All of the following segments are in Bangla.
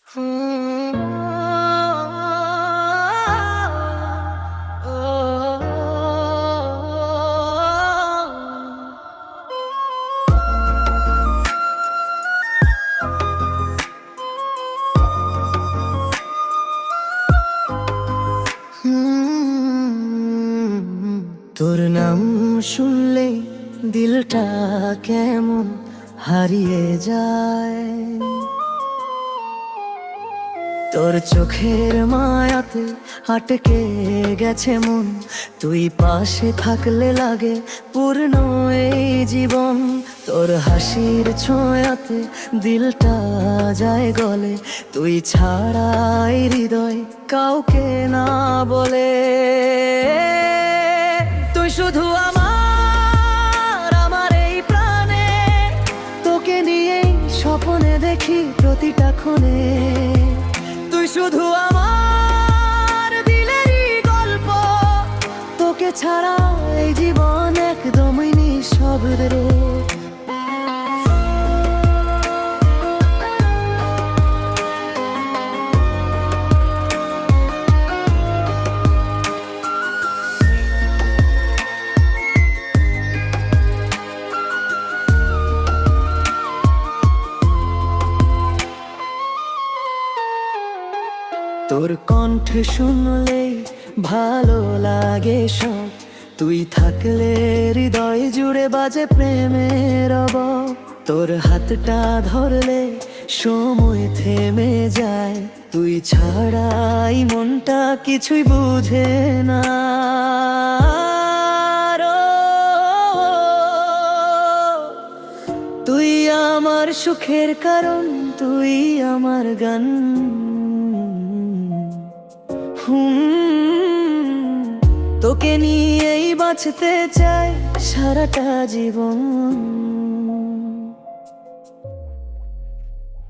তোর নাম শুনলেই দিলটা কেমন হারিয়ে যায়, তোর চোখের মায়াতে আটকে গেছে মন। তুই পাশে থাকলে লাগে পূর্ণ এই জীবন। তোর হাসির ছোঁয়াতে দিলটা যায় গলে, তুই ছাড়াই হৃদয় কাউকে না বলে। তুই শুধু আমার এই প্রাণে, তোকে নিয়েই স্বপ্নে দেখি প্রতিটা ক্ষণে। তুই শুধু আমার দিলেরই গল্প, তোকে ছাড়া এই জীবন একদমই নিঃশব্দ রে। তোর কণ্ঠ শুনলেই ভালো লাগে সব, তুই থাকলে হৃদয় জুড়ে বাজে প্রেমের রব। তোর হাতটা ধরলে সময় থেমে যায়, তুই ছাড়াই মনটা কিছুই বুঝে না। তুই আমার সুখের কারণ, তুই আমার গান। তোকে নিয়েই বাঁচতে চাই সারাটা জীবন।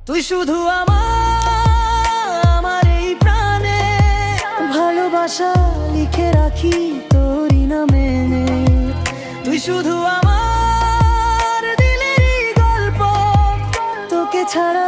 তুই শুধু আমার এই প্রাণে, ভালোবাসা লিখে রাখি তোরই নামে। তুই শুধু আমার দিলেরই গল্প, তোকে ছাড়া